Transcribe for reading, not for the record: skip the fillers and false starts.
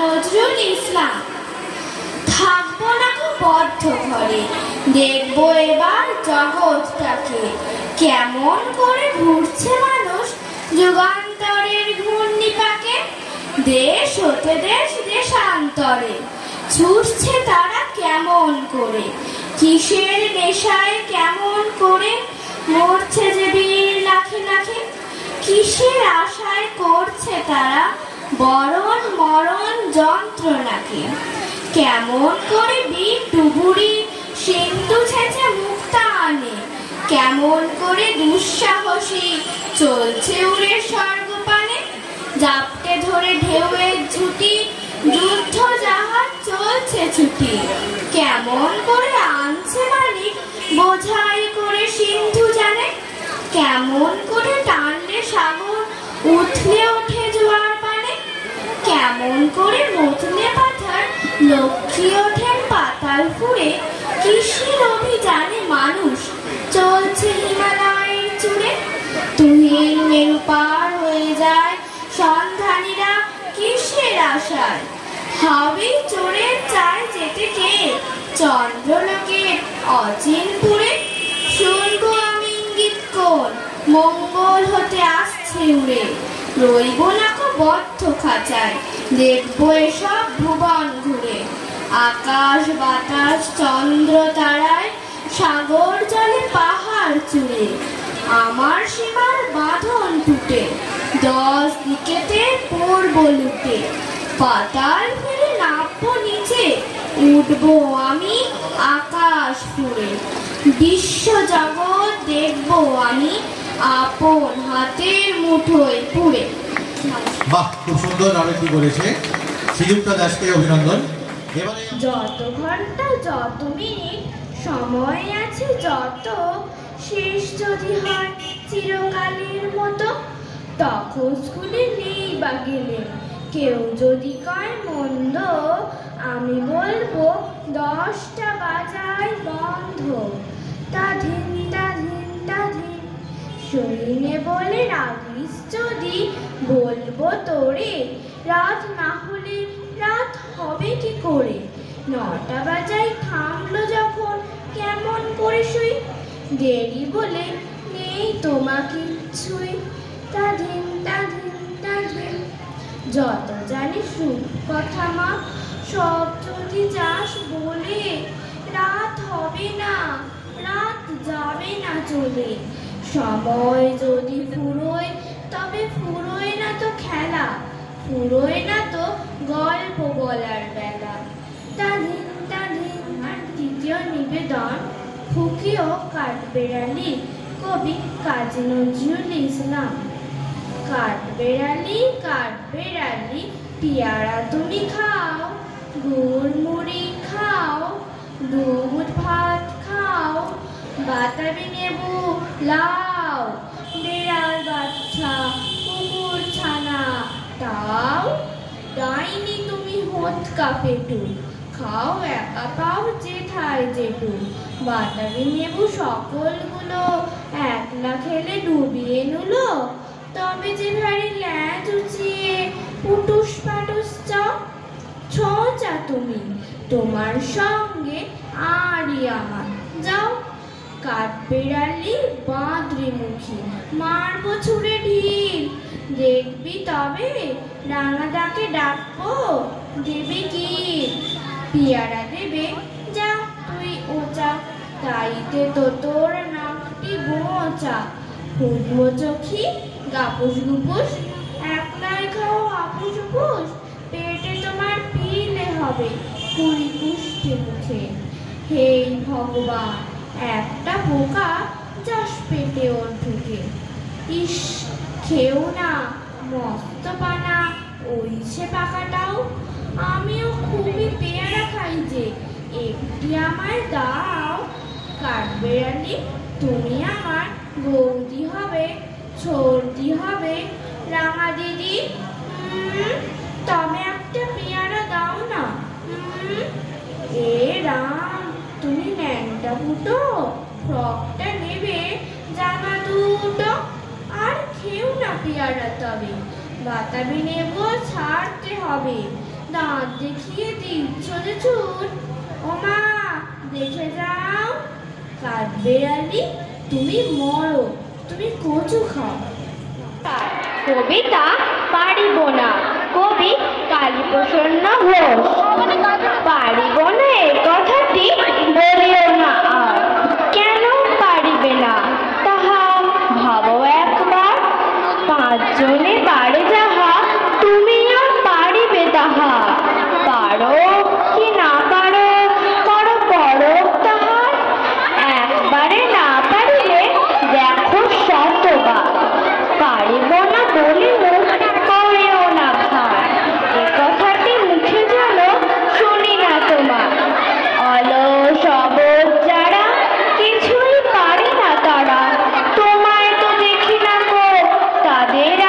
নজরুল ইসলাম। থাকবো না গো বদ্ধ ঘরে, দেখবো এবার জগৎটাকে, কেমন করে ঘুরছে মানুষ যুগান্তরের ঘূর্ণিপাকে। দেশ হতে দেশ দেশান্তরে ছুটছে তারা কেমন করে, কিসের নেশায় কেমন করে মরছে যে বীর লাখে লাখে। কিসের আশায় করছে তারা বরণ মরণ যন্ত্রণাকে, কেমন করে বীর ডুবুরি সিন্ধু ছেঁচে মুক্তা আনে, কেমন করে দুঃসাহসী চলছে উড়ে স্বর্গপানে। জাপটে ধরে ঢেউয়ের ঝুঁটি যুদ্ধ জাহাজ চলছে ছুটি, কেমন করে আনছে মালিক বোঝাই করে সিন্ধু জানে। কেমন করে টানলে সাগর উঠলে ওঠে জোয়ার পানে, কেমন করে মতলে পাথার লক্ষ্মী ওঠেন পাতাল ফুঁড়ে। কিসের অভিযানে মানুষ চলছে হিমালয়ের চূড়ে, তুহিন মেরু পার হয়ে যায় সন্ধানীরা কিসের আশায়। হাওড়ি চড়ে চায় যেতে কে চন্দ্রলোকের অচিনপুরে। শুনবো আমি ইঙ্গিত কোন মঙ্গল হতে আসছে উড়ে, রইব না গো বদ্ধ খাঁচায়, দেখবো এসব ভুবন ঘুরে। আকাশ বাতাস চন্দ্র তারায় সাগর জলে পাহাড় চুড়ে, আমার সীমার বাঁধন টুটে 10 দিকেতে পড়ব লুটে। পাতাল ফেলে নামবো নিচে, উঠবো আমি আকাশ ফুঁড়ে। বিশ্ব জগৎ দেখবো আমি আপন হাতের মুঠোয় পুড়ে। বাহ, খুব সুন্দর আবৃত্তি করেছে শ্রীযুক্তা দাসকে অভিনন্দন। যত ঘন্টা যত মিনিট সময় আছে যত, শেষ যদি হয় চিরকালের মতো, তখন স্কুলে নেই বা গেলে কেউ যদি কয় মন্দ, আমি বলবো 10টা বাজায় বন্ধ। তা ধিন তা ধিন তা ধিন শরীরে বলে রাগিস যদি, বলবো তোরে রাত না হলে রাত হবে কি করে। 9টা বাজায় থামলো যখন কেমন করে শুই, দেরি বলে নেই তোমাকে কিছুই। তা ধিন তা ধিন তা ধিন যত জানি সুখ কথা মা, সব যদি যাস বলে রাত হবে না রাত যাবে না চলে। সময় যদি ফুরোয় তবে ফুরোয় না তো খেলা, ফুরোয় না তো গল্প বলার বেলা। তা ধিন তা ধিন। আর তৃতীয় নিবেদন ফুকিও কাঠবেড়ালি, কবি কাজী নজরুল ইসলাম। কাঠবেড়ালি কাঠবেড়ালি পেয়ারা তুমি খাও, গুড় মুড়ি খাও, দুধ ভাত খাও, বাতাবি নেবু লাও, বেড়াল বাচ্চা কুকুর ছানা তাও। ডাইনি তুমি হোঁচকা পেটু, খাও একা পাও জেঠায় জেঠু। বাতাবি নেবু সকলগুলো একলা খেলে ডুবিয়ে নুলো, তবে যে ভারী ল্যাজ উচিয়ে পুটুস পাটুস চাও। ছোঁচা তুমি তোমার সঙ্গে আরই আমার যাও। কাঠবেড়ালি বাঁদরি মুখী মারবো ছুঁড়ে ঢিল, দেখবি তবে রাঙাদাকে ডাকবো দেবে কি। পেয়ারা দেবে যা তুই ওচা, তাইতে তো তোর নাকটি গোঁচা। ফুটবো চোখি গাপুস গুপুস, একলাই খাও আপুস উপুস, পেটে তোমার পিলে হবে কুড়ি কুষ্টি মুখে। হে ভগবান একটা পোকা যাস পেটে ওর ঢুকে। ইস খেও না মস্ত পানা ওই সে পাকাটাও, আমিও খুবই পেয়ারা খাই যে একটি আমায় দাও। কাঠবেড়ালি তুমি আমার বৌদি হবে সর্দি হবে রাঙা দিদি, তবে একটা পেয়ারা দাও না। এ রাম তুমি ন্যাংটা ফুটো ফ্রকটা নেবে জামা দুটো, আর খেও না পেয়ারা তবে বাতাবি নেবো ছাড়তে হবে। দাঁত দেখিয়ে দিচ্ছ যে ছুট। ও মা, দেখে যাও, কাঠবেড়ালি তুমি মরো, তুমি কচু খাও। কবিতা পারিব না, কবি কালীপ্রসন্ন ঘোষ। পারিব না এ কথাটি বলিও না আর, কেন পারিবে না তাহা ভাবো একবার। পাঁচজনে পারে যাহা, তুমি আর পারিবে তাহা। পারো কি না পারো, করো পরখ তাহার। একবারে না পারিলে দেখো শতবার। পারিব না বলে মুখ করেও না ভার, এ কথাটি মুখে যেন শুনি না তোমার। অলস অবধ যারা, কিছুই পারে না তারা, তোমায় তো দেখি না গো তাদের